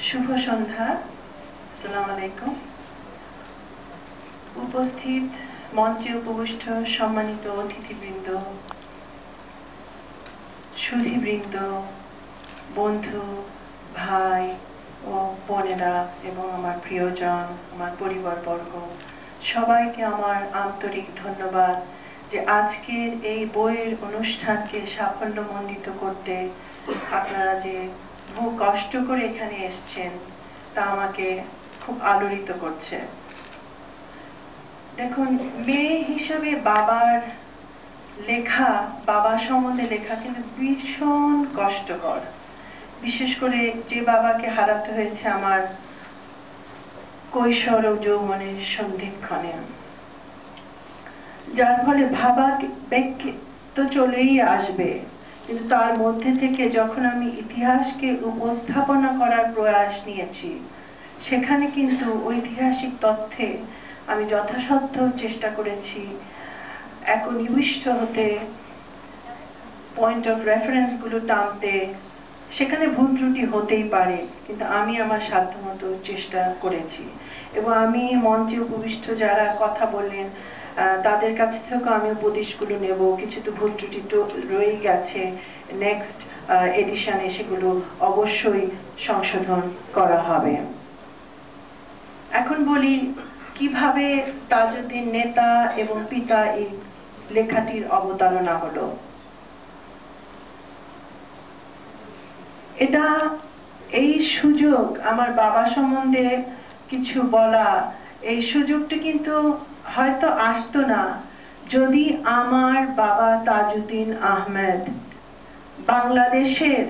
শুভ সন্ধ্যা। আসসালামু আলাইকুম। উপস্থিত মঞ্চে উপবিষ্ট সম্মানিত অতিথিবৃন্দ, সুধীবৃন্দ, বন্ধু, ভাই ও বোনেরা এবং আমার প্রিয়জন, আমার পরিবারবর্গ, সবাইকে আমার আন্তরিক ধন্যবাদ যে আজকের এই বইয়ের অনুষ্ঠানকে সাফল্যমণ্ডিত করতে আপনারা যে বহু কষ্ট করে এখানে এসেছেন তা আমাকে খুব আলোড়িত করছে। দেখুন, মেয়ে হিসাবে বাবার লেখা, বাবা সম্বন্ধে লেখা কিন্তু ভীষণ কষ্টকর, বিশেষ করে যে বাবাকে হারাতে হয়েছে আমার কৈশোর ও যৌবনের সন্ধিক্ষণে, যার ফলে ভাবা ব্যক্তি তো চলেই আসবে, কিন্তু তার মধ্যে থেকে যখন আমি ইতিহাসকে উপস্থাপনা করার প্রয়াস নিয়েছি, সেখানে কিন্তু ঐতিহাসিক তথ্যে আমি যথাসাধ্য চেষ্টা করেছি একনিবিষ্ট হতে, পয়েন্ট অফ রেফারেন্স গুলো টানতে। সেখানে ভুল ত্রুটি হতেই পারে, কিন্তু আমি আমার সাধ্যমতো চেষ্টা করেছি। এবং আমি মঞ্চে উপবিষ্ট যারা কথা বললেন তাদের কাছ থেকেও আমি উপদেশগুলো নেব। কিছু তো ভুল ত্রুটি তো রয়ে গেছে, নেক্সট এডিশনে সেগুলো অবশ্যই সংশোধন করা হবে। এখন বলি কিভাবে তাজউদ্দিন নেতা এবং পিতা এই লেখাটির অবতারণা হলো। এটা এই সুযোগ, আমার বাবা সম্বন্ধে কিছু বলা, এই সুযোগটা কিন্তু হয়তো আসতো না যদি আমার বাবা তাজউদ্দিন আহমেদ বাংলাদেশের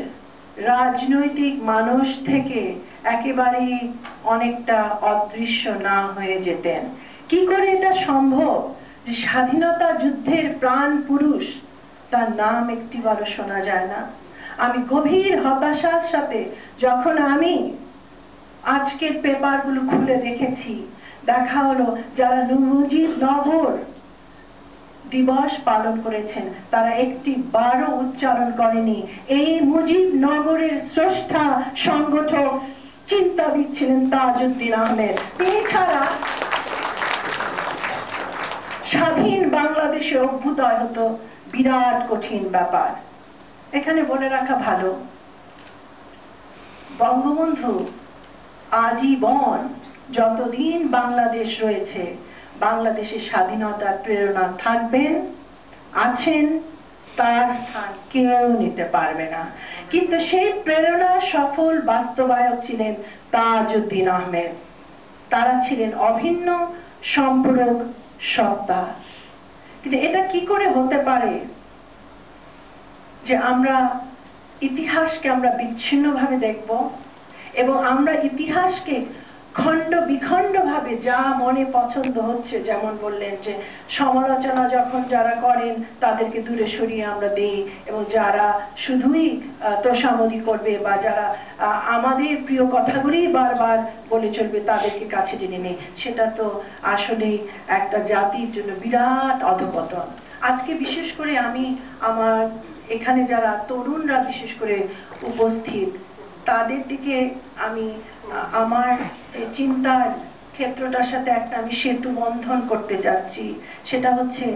রাজনৈতিক মানুষ থেকে একেবারেই অনেকটা অদৃশ্য না হয়ে যেতেন। কি করে এটা সম্ভব যে স্বাধীনতা যুদ্ধের প্রাণ পুরুষ, তার নাম একটিবারও শোনা যায় না? আমি গভীর হতাশার সাথে যখন আমি আজকের পেপারগুলো খুলে দেখেছি, দেখা হলো যারা মুজিবনগর দিবস পালন করেছেন তারা একটি বারও উচ্চারণ করেনি এই মুজিবনগরের স্রষ্টা সংগঠক চিন্তাবিদ ছিলেন তাজউদ্দিন আহমেদ। তিনি ছাড়া স্বাধীন বাংলাদেশে অভ্যুদয় হতো বিরাট কঠিন ব্যাপার। এখানে বলে রাখা ভালো, বঙ্গবন্ধু আজীবন যতদিন বাংলাদেশ রয়েছে বাংলাদেশের স্বাধীনতার প্রেরণা থাকবেন, আছেন, তার স্থান কেউ নিতে পারবে না। কিন্তু সেই প্রেরণার সফল বাস্তবায়ক ছিলেন তাজউদ্দিন আহমেদ। তারা ছিলেন অভিন্ন সম্পূরক সত্তা। কিন্তু এটা কি করে হতে পারে যে আমরা ইতিহাসকে আমরা বিচ্ছিন্নভাবে দেখব এবং আমরা ইতিহাসকে খণ্ড বিখণ্ড ভাবে যা মনে পছন্দ হচ্ছে, যেমন বললেন যে সমালোচনা যখন যারা করেন তাদেরকে দূরে সরিয়ে আমরা দেই, এবং যারা শুধুই তোষামোদি করবে বা যারা আমাদের প্রিয় কথাগুলি বারবার বলে চলবে তাদেরকে কাছে টেনে নেই, সেটা তো আসলেই একটা জাতির জন্য বিরাট অধঃপতন। আজকে বিশেষ করে আমি আমার এখানে যারা তরুণরা বিশেষ করে উপস্থিত, তাদের দিকে আমি আমার যে চিন্তার ক্ষেত্রটার সাথে একটা আমি সেতু বন্ধন করতে যাচ্ছি। সেটা হচ্ছে,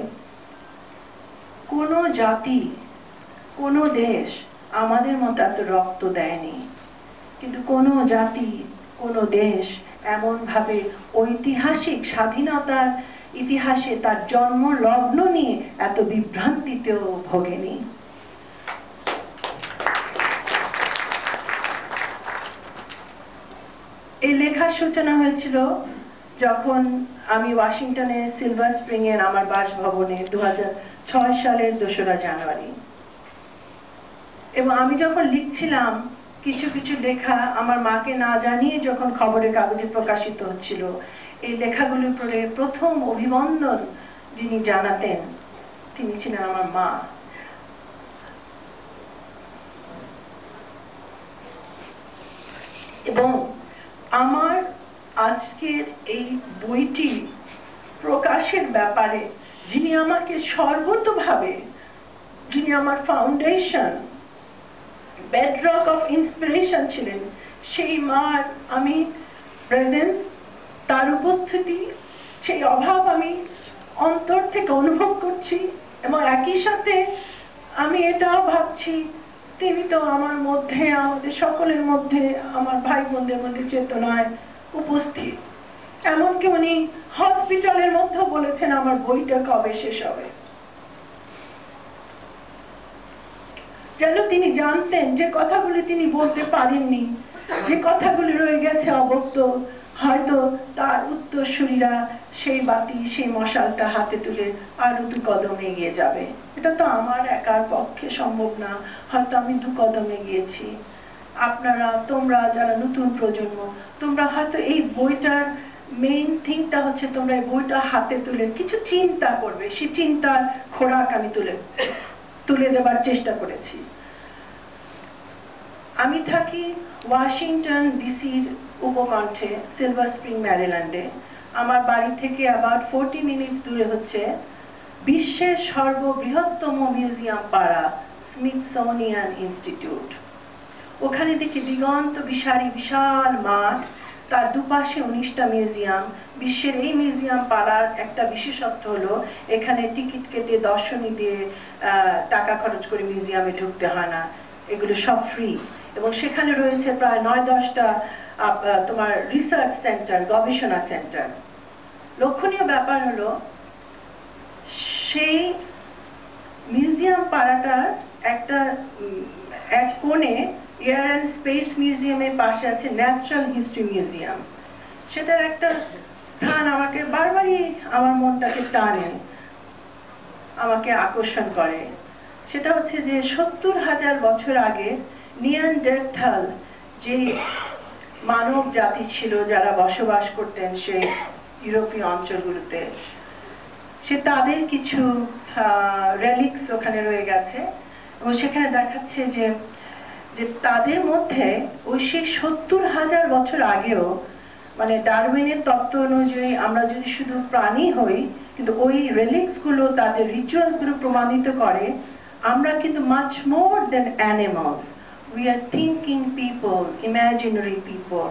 কোন জাতি, কোন দেশ আমাদের মতো এত রক্ত দেয়নি, কিন্তু কোন জাতি, কোন দেশ এমন ভাবে ঐতিহাসিক স্বাধীনতার ইতিহাসে তার জন্ম লগ্ন নিয়ে এত বিভ্রান্তিতেও ভোগেনি। এই লেখার সূচনা হয়েছিল যখন আমি ওয়াশিংটনে সিলভার স্প্রিং এর আমার বাসভবনে 2006 সালের 2রা জানুয়ারি। এবং আমি যখন লিখছিলাম কিছু কিছু লেখা আমার মাকে না জানিয়ে যখন খবরের কাগজে প্রকাশিত হচ্ছিল, এই লেখাগুলির পরে প্রথম অভিনন্দন যিনি জানাতেন তিনি ছিলেন আমার মা। এবং আমার আজকের এই বইটি প্রকাশের ব্যাপারে যিনি আমাকে সর্বতোভাবে, যিনি আমার ফাউন্ডেশন, বেডরক অফ ইন্সপিরেশন ছিলেন, সেই মার আমি প্রেজেন্স, তার উপস্থিতি, সেই অভাব আমি অন্তর থেকে অনুভব করছি এবং একই সাথে আমি এটাও ভাবছি তিনি তো আমার মধ্যে, আমাদের সকলের মধ্যে, আমার ভাই বোনদের মধ্যে চেতনায় উপস্থিত। এমনকি উনি হসপিটালের মধ্যে বলেছেন আমার বইটা কবে শেষ হবে। যেন তিনি জানতেন যে কথাগুলি তিনি বলতে পারেননি, যে কথাগুলি রয়ে গেছে অব্যক্ত, হয়তো তার উত্তরসূরিরা সেই বাতি, সেই মশালটা হাতে তুলে আরো 2 কদম এগিয়ে যাবে। এটা তো আমার একার পক্ষে সম্ভব না, হয়তো আমি 2 কদম এগিয়েছি। আপনারা, তোমরা যারা নতুন প্রজন্ম, তোমরা হয়তো এই বইটার মেইন থিংটা হচ্ছে তোমরা এই বইটা হাতে তুলে কিছু চিন্তা করবে, সেই চিন্তার খোরাক আমি তুলে দেবার চেষ্টা করেছি। আমি থাকি ওয়াশিংটন ডিসির উপকণ্ঠে, সিলভার স্প্রিং, ম্যারিল্যান্ডে। আমার বাড়ি থেকে about 40 মিনিট দূরে হচ্ছে বিশ্বের সর্ববৃহত্তম মিউজিয়াম পাড়া স্মিথসোনিয়ান ইনস্টিটিউট। ওখানে দেখি দিগন্ত বিশালী বিশাল মাঠ, তার দুপাশে 19টা মিউজিয়াম। বিশ্বের এই মিউজিয়াম পাড়ার একটা বিশেষত্ব হলো এখানে টিকিট কেটে দর্শনী দিয়ে টাকা খরচ করে মিউজিয়ামে ঢুকতে হয় না, এগুলো সব ফ্রি। এবং সেখানে রয়েছে প্রায় 9-10টা তোমার রিসার্চ সেন্টার, গবেষণা সেন্টার। লক্ষণীয় ব্যাপার হলো সেই মিউজিয়াম পাড়াটার এক কোণে এয়ার অ্যান্ড স্পেস মিউজিয়ামের পাশে আছে ন্যাচারাল হিস্ট্রি মিউজিয়াম। সেটার একটা স্থান আমাকে বারবারই আমার মনটাকে টানে, আমাকে আকর্ষণ করে। সেটা হচ্ছে যে 70,000 বছর আগে নিয়ানডারথাল যে মানব জাতি ছিল যারা বসবাস করতেন সেই ইউরোপীয় অঞ্চলগুলোতে, সে তাদের কিছু রেলিক্স ওখানে রয়ে গেছে এবং সেখানে দেখাচ্ছে যে তাদের মধ্যে ওই সেই 70,000 বছর আগেও, মানে ডারউইনের তত্ত্ব অনুযায়ী আমরা যদি শুধু প্রাণী হই, কিন্তু ওই রেলিক্স গুলো, তাদের রিচুয়ালস গুলো প্রমাণিত করে আমরা কিন্তু much more than animals. We are thinking people, imaginary people,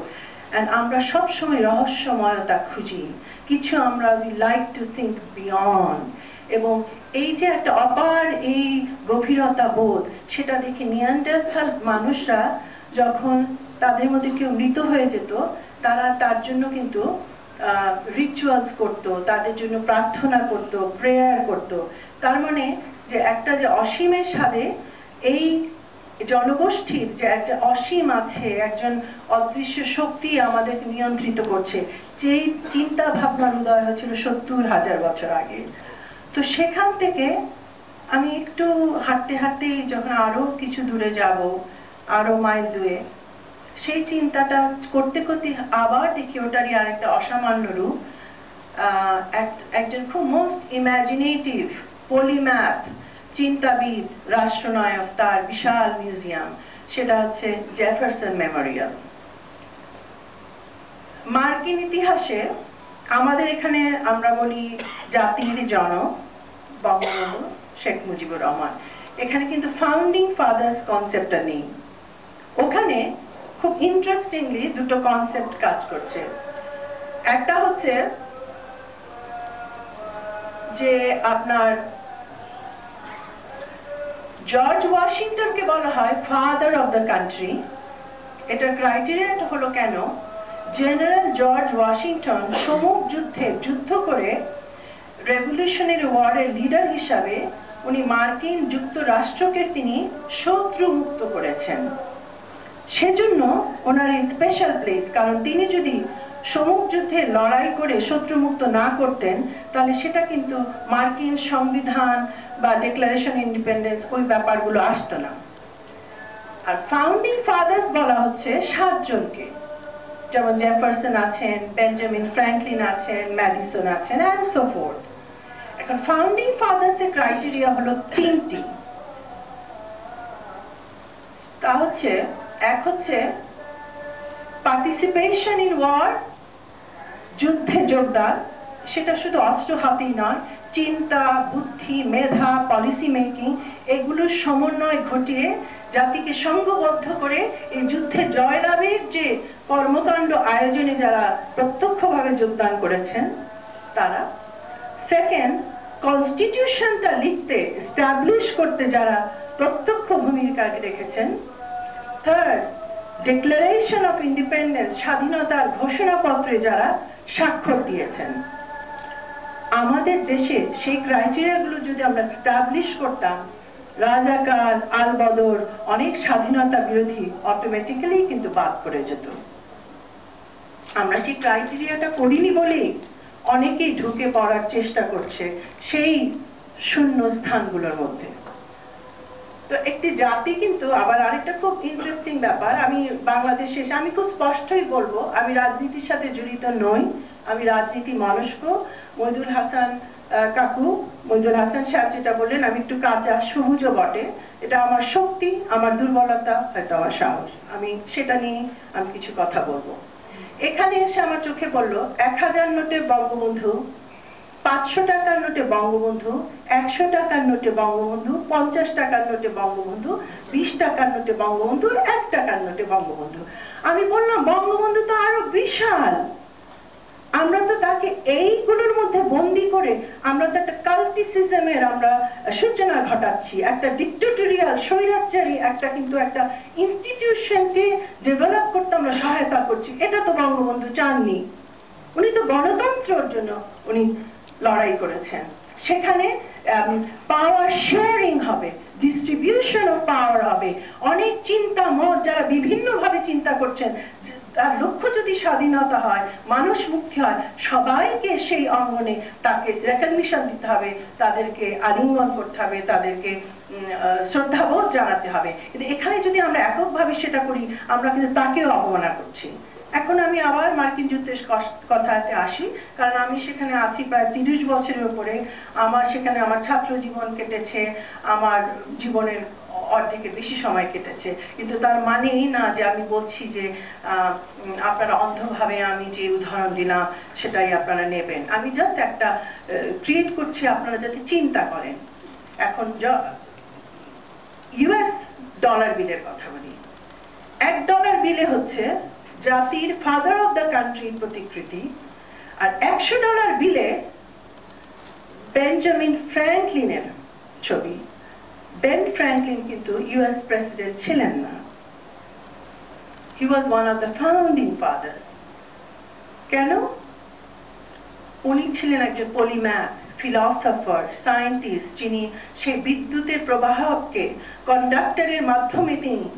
and আমরা সবসময় রহস্যময়তা খুঁজি, কিছু আমরা we like to think beyond. এবং এই যে একটা অপার এই গভীরতা বোধ, সেটা দেখে নিয়ানডারথাল মানুষরা যখন তাদের মধ্যে কেউ মৃত হয়ে যেত, তারা তার জন্য কিন্তু রিচুয়ালস করত, তাদের জন্য প্রার্থনা করত, প্রেয়ার করত। তার মানে যে একটা যে অসীমের সাথে এই জনগোষ্ঠীর যে একটা অসীম আছে, একজন অদৃশ্য শক্তি আমাদেরকে নিয়ন্ত্রিত করছে, যে চিন্তা ভাবনার উদয় হয়েছিল 70,000 বছর আগে। তো সেখান থেকে আমি একটু হাঁটতে হাঁটতে যখন আরো কিছু দূরে যাব, আরো মাইল দূরে, সেই চিন্তাটা করতে করতে আবার দেখি ওটারই আরেকটা অসামান্য রূপ। একজন খুব মোস্ট ইমাজিনেটিভ পলিম্যাথ চিন্তাবিদ, রাষ্ট্রনায়ক, তার বিশাল মিউজিয়াম, সেটা হচ্ছে জেফারসন মেমোরিয়াল। মার্কিন ইতিহাসে আমাদের এখানে আমরা বলি জাতির জনক বঙ্গবন্ধু শেখ মুজিবুর রহমান, এখানে কিন্তু ফাউন্ডিং ফাদার্স কনসেপ্টটা নেই। ওখানে খুব ইন্টারেস্টিংলি দুটো কনসেপ্ট কাজ করছে। একটা হচ্ছে যে আপনার জর্জ ওয়াশিংটনকে বলা হয় ফাদার অফ দ্য কান্ট্রি। এটার ক্রাইটেরিয়াটা হলো কেন, জেনারেল জর্জ ওয়াশিংটন সমুখ যুদ্ধে যুদ্ধ করে রেভলিউশনারি ওয়ারের লিডার হিসাবে উনি মার্কিন যুক্তরাষ্ট্রকে তিনি শত্রু মুক্ত করেছেন। সেজন্য ওনার এই স্পেশাল প্লেস, কারণ তিনি যদি সমুখ যুদ্ধে লড়াই করে শত্রুমুক্ত না করতেন তাহলে সেটা কিন্তু মার্কিন সংবিধান বা ডিক্লারেশন ইন্ডিপেন্ডেন্স ওই ব্যাপারগুলো আসতো না। আর ফাউন্ডিং ফাদার্স বলা হচ্ছে 7 জনকে, যেমন জেফারসন আছেন, বেঞ্জামিন ফ্র্যাঙ্কলিন আছেন, ম্যাডিসন আছেন, এন্ড সো ফোর্থ। এখন ফাউন্ডিং ফাদার্স এর ক্রাইটেরিয়া হলো 3টি। তা হচ্ছে, এক হচ্ছে পার্টিসিপেশন ইন ওয়ার, যুদ্ধে যোগদান, সেটা শুধু অস্ত্র হাতেই নয়, চিন্তা, বুদ্ধি, মেধা, পলিসি মেকিং এগুলোর সমন্বয় ঘটিয়ে জাতিকে সংঘবদ্ধ করে এই যুদ্ধে জয়লাভের যে কর্মকাণ্ড আয়োজনে যারা প্রত্যক্ষভাবে যোগদান করেছেন তারা। সেকেন্ড, কনস্টিটিউশনটা লিখতে, এস্টাবলিশ করতে যারা প্রত্যক্ষ ভূমিকা রেখেছেন। থার্ড, ডিক্লারেশন অফ ইন্ডিপেন্ডেন্স, স্বাধীনতার ঘোষণাপত্রে যারা স্বাক্ষর দিয়েছেন। আমাদের দেশে সেই ক্রাইটেরিয়াগুলো যদি আমরা এস্টাবলিশ করতাম, রাজাকার, আলবদর, অনেক স্বাধীনতা বিরোধী অটোমেটিক্যালি কিন্তু বাদ পড়ে যেত। আমরা সেই ক্রাইটেরিয়াটা করিনি বলেই অনেকেই ঢুকে পড়ার চেষ্টা করছে সেই শূন্য স্থানগুলোর মধ্যে। তো একটি জাতি কিন্তু আবার আরেকটা খুব ইন্টারেস্টিং ব্যাপার, আমি বাংলাদেশে আমি খুব স্পষ্টই বলবো, আমি রাজনীতির সাথে জড়িত নই, আমি রাজনীতি মনস্ক। মইদুল হাসান কাকু, মইদুল হাসান সাহেব যেটা বললেন, আমি একটু কাঁচা সবুজও বটে, এটা আমার শক্তি, আমার দুর্বলতা, হয়তো আমার সাহস, আমি সেটা নিয়ে আমি কিছু কথা বলবো। এখানে এসে আমার চোখে পড়লো 1000 নোটে বঙ্গবন্ধু, 500 টাকার নোটে বঙ্গবন্ধু, 100 টাকার নোটে বঙ্গবন্ধু, 50 টাকার নোটে বঙ্গবন্ধু, 20 টাকার নোটে বঙ্গবন্ধু, 1 টাকার নোটে বঙ্গবন্ধু। আমি বললাম বঙ্গবন্ধু তো আরো বিশাল, আমরা তো তাকে এইগুলোর মধ্যে বন্দি করে আমরা তো একটা কাল্টিসিজমের আমরা সূচনা ঘটাচ্ছি, একটা ডিক্টেটোরিয়াল স্বৈরাচারী একটা কিন্তু একটা ইনস্টিটিউশনকে ডেভেলপ করতে আমরা সহায়তা করছি। এটা তো বঙ্গবন্ধু চাননি, উনি তো গণতন্ত্রের জন্য উনি লড়াই করেছেন। সেখানে পাওয়ার শেয়ারিং হবে, ডিস্ট্রিবিউশন অফ পাওয়ার হবে, অনেক চিন্তা মত যারা বিভিন্নভাবে চিন্তা করছেন, তার লক্ষ্য যদি স্বাধীনতা হয়, মানুষ মুক্তি হয়, সবাইকে সেই অঙ্গনে তাকে রেকগনিশন দিতে হবে, তাদেরকে আলিঙ্গন করতে হবে, তাদেরকে শ্রদ্ধাবোধ জানাতে হবে। কিন্তু এখানে যদি আমরা এককভাবে সেটা করি, আমরা কিন্তু তাকেও অবমাননা করছি। এখন আমি আবার মার্কিন যুদ্ধের কথাতে আসি, কারণ আমি সেখানে আছি প্রায় 30 বছরের উপরে। আমার সেখানে আমার ছাত্র জীবন কেটেছে, আমার জীবনের অর্ধেকের বেশি সময় কেটেছে, কিন্তু তার মানেই না যে আমি বলছি যে আপনারা অন্ধভাবে আমি যে উদাহরণ দিলাম সেটাই আপনারা নেবেন। আমি জাস্ট একটা ক্রিয়েট করছি আপনারা যাতে চিন্তা করেন। এখন ইউএস ডলার বিলের কথা বলি। $1 বিলে হচ্ছে জাতির ফাদার অফ দ্য কান্ট্রির প্রতিকৃতি, আর $100 বিলে বেঞ্জামিন ফ্র্যাঙ্কলিনের ছবি। বেন ফ্র্যাঙ্কলিন কিন্তু ইউএস প্রেসিডেন্ট ছিলেন না, he was one of the founding fathers. কেন? উনি ছিলেন একজন পলিম্যাথ, ফিলসফার, সায়েন্টিস্ট, যিনি সেই বিদ্যুতের প্রবাহকে কন্ডাক্টরের মাধ্যমে তিনি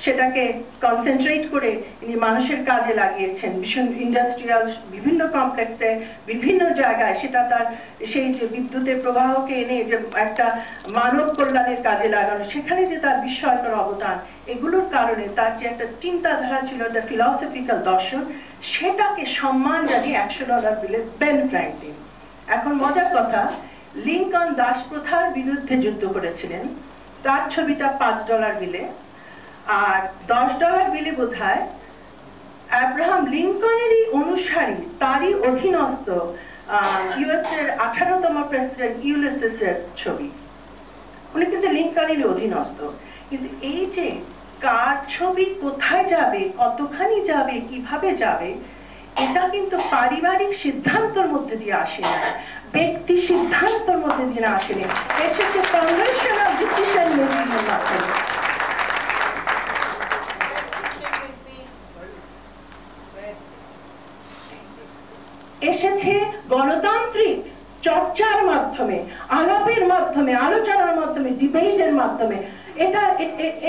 সেটাকে কনসেন্ট্রেট করে তিনি মানুষের কাজে লাগিয়েছেন, ভীষণ ইন্ডাস্ট্রিয়াল বিভিন্ন কমপ্লেক্সে বিভিন্ন জায়গায় সেটা তার সেই যে বিদ্যুতের প্রবাহকে এনে যে একটা মানব কল্যাণের কাজে লাগানো, সেখানে যে তার বিস্ময়কর অবদান, এগুলোর কারণে তার যে একটা চিন্তাধারা ছিল, একটা ফিলসফিক্যাল দর্শন, সেটাকে সম্মান জানিয়ে $100 বিলে বেন ফ্র্যাঙ্কলিন। এখন মজার কথা, লিঙ্কন দাসপ্রথার বিরুদ্ধে যুদ্ধ করেছিলেন, তার ছবিটা $5 বিলে, আর $10 বিলে বোধহয় আব্রাহাম লিঙ্কনেরই অনুসারী, তারই অধীনস্থ ইউএস এর 18তম প্রেসিডেন্ট ইউলিসিসের ছবি। উনি কিন্তু লিঙ্কনেরই অধীনস্থ। কিন্তু এই যে কার ছবি কোথায় যাবে, কতখানি যাবে, কিভাবে যাবে, এটা কিন্তু পারিবারিক সিদ্ধান্তের মধ্যে দিয়ে আসে না, ব্যক্তি সিদ্ধান্তের মধ্যে দিয়ে আসে না, এসেছে কনভেনশনাল ডিসিশন মেকিং এর মাধ্যমে। এসেছে গণতান্ত্রিক চর্চার মাধ্যমে, আলাপের মাধ্যমে, আলোচনার মাধ্যমে, ডিবেটের মাধ্যমে। এটা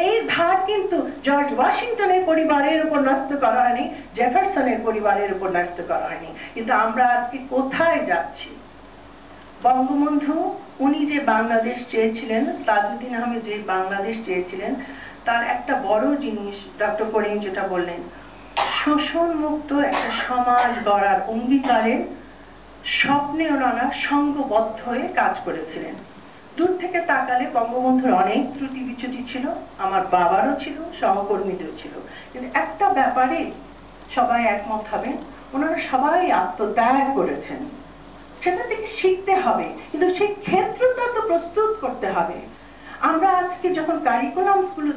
এই ধার কিন্তু জর্জ ওয়াশিংটনের পরিবারের উপর নষ্ট করা হয়নি, জেফারসনের পরিবারের উপর নষ্ট করা হয়নি। কিন্তু আমরা আজকে কোথায় যাচ্ছি? বঙ্গবন্ধু উনি যে বাংলাদেশ চেয়েছিলেন, তাজউদ্দিন আহমেদ যে বাংলাদেশ চেয়েছিলেন, তার একটা বড় জিনিস ডক্টর করিম যেটা বললেন, শোষণ মুক্ত একটা সমাজ গড়ার অঙ্গীকারে স্বপ্নে ওনারা সংঘবদ্ধ হয়ে কাজ করেছিলেন। দূর থেকে তাকালে বঙ্গবন্ধুর অনেক ত্রুটি বিচ্যুতি ছিল, আমার বাবারও ছিল, সহকর্মীদেরও ছিল, কিন্তু একটা ব্যাপারে সবাই একমত হবেন, ওনারা সবাই আত্মত্যাগ করেছেন। সেটা থেকে শিখতে হবে, কিন্তু সেই ক্ষেত্রটা তো প্রস্তুত করতে হবে। আমরা আজকে যখন কারিকুলামস গুলো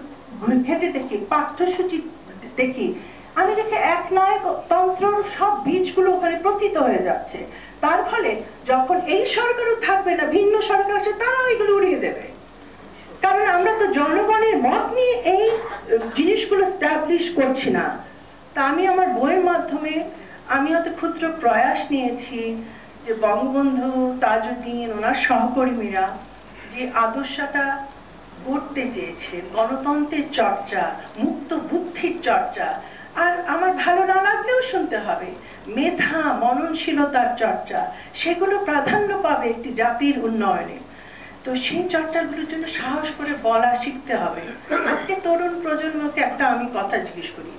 ঘেঁটে দেখি, পাঠ্যসূচি দেখি, আমি দেখি একনায়কতন্ত্রর সব বীজগুলো ওখানে পতিত হয়ে যাচ্ছে। তার ফলে যখন এই সরকারও থাকবে না, ভিন্ন সরকার আসে, তারা এগুলো উড়িয়ে দেবে। কারণ আমরা তো জনগণের মত নিয়ে এই জিনিসগুলো স্টাবলিশ করছি না। তা আমি আমার বইয়ের মাধ্যমে আমি হয়তো ক্ষুদ্র প্রয়াস নিয়েছি যে বঙ্গবন্ধু, তাজউদ্দিন, ওনার সহকর্মীরা যে আদর্শটা করতে চেয়েছে, গণতন্ত্রের চর্চা, মুক্ত বুদ্ধির চর্চা, আর আমার ভালো না লাগলেও শুনতে হবে, মেধা মননশীলতার চর্চা, সেগুলো প্রাধান্য পাবে একটি জাতির উন্নয়নে। তো সেই চর্চাগুলোর জন্য সাহস করে বলা শিখতে হবে। আজকে তরুণ প্রজন্মকে একটা আমি কথা জিজ্ঞেস করি,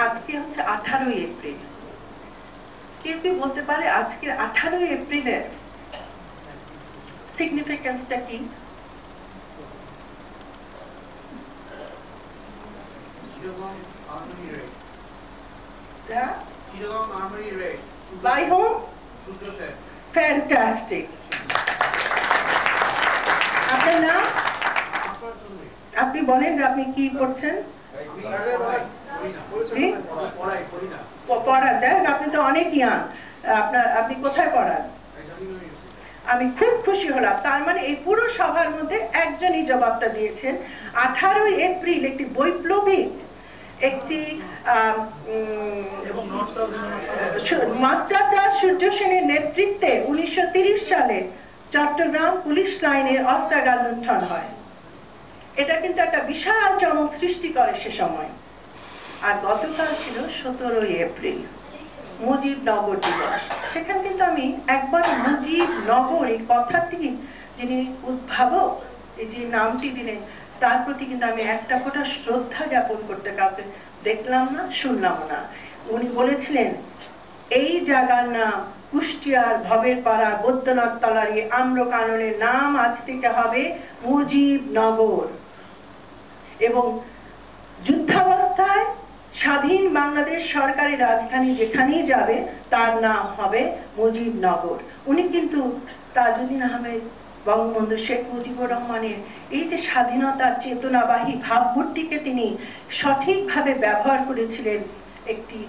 আজকে হচ্ছে 18ই এপ্রিল, কেউ কি বলতে পারে আজকে 18ই এপ্রিলের সিগনিফিকেন্সটা কি? By whom? Fantastic. আপনার নাম? আপনি বলেন যে আপনি কি করছেন? পড়া যায়, আপনি তো অনেক ইয়াং। আপনি কোথায় পড়ান? আমি খুব খুশি হলাম। তার মানে এই পুরো সভার মধ্যে একজনই জবাবটা দিয়েছেন। 18ই এপ্রিল একটি বৈপ্লবিক, একটি মাস্টারদাস সূর্য সেনের নেতৃত্বে 1930 সালে চট্টগ্রাম পুলিশ লাইনের অস্ত্রাগার লুণ্ঠন হয়। এটা কিন্তু একটা বিশাল চমক সৃষ্টি করে সে সময়। আর গতকাল ছিল 17ই এপ্রিল, মুজিবনগর দিবস। সেখানে কিন্তু আমি একবার মুজিবনগর এই কথাটি, যিনি উদ্ভাবক, এই যে নামটি দিলেন, তার প্রতি কিন্তু আমি একটা ফোঁটা শ্রদ্ধা জ্ঞাপন করতে কাউকে দেখলাম না, শুনলাম না। উনি বলেছিলেন এই জায়গার নাম কুষ্টিয়ার ভবের পাড়া বৈদ্যনাথ তলারি আম্রকাননের নাম আজ থেকে হবে মুজিবনগর, এবং যুদ্ধাবস্থায় স্বাধীন বাংলাদেশ সরকারের রাজধানী যেখানেই যাবে তার নাম হবে মুজিবনগর। উনি কিন্তু তাজউদ্দিন আহমেদ, বঙ্গবন্ধু শেখ মুজিবুর রহমানের এই যে স্বাধীনতার চেতনাবাহী ভাবমূর্তিকে তিনি সঠিকভাবে ব্যবহার করেছিলেন একটি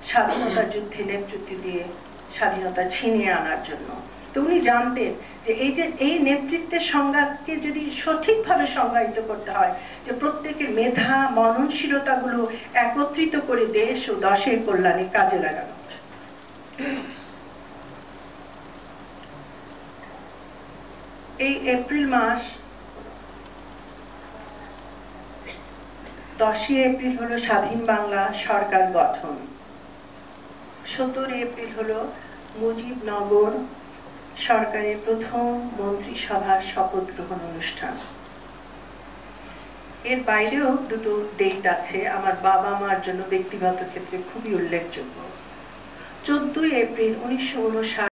স্বাধীনতা যুদ্ধে নেতৃত্ব দিয়ে স্বাধীনতা ছিনিয়ে আনার জন্য। তো উনি জানতেন যে এই নেতৃত্বের সংজ্ঞাকে যদি সঠিকভাবে সংজ্ঞায়িত করতে হয়, যে প্রত্যেকের মেধা মননশীলতা গুলো একত্রিত করে দেশ ও দশের কল্যাণে কাজে লাগানো। এই এপ্রিল মাস, 10ই এপ্রিল হলো স্বাধীন বাংলা সরকার গঠন, 17 এপ্রিল হলো মুজিবনগর সরকারের প্রথম মন্ত্রিসভার শপথ গ্রহণ অনুষ্ঠান। এর বাইরেও দুটো ডেট আছে আমার বাবা মার জন্য ব্যক্তিগত ক্ষেত্রে খুবই উল্লেখযোগ্য। 14 এপ্রিল 1959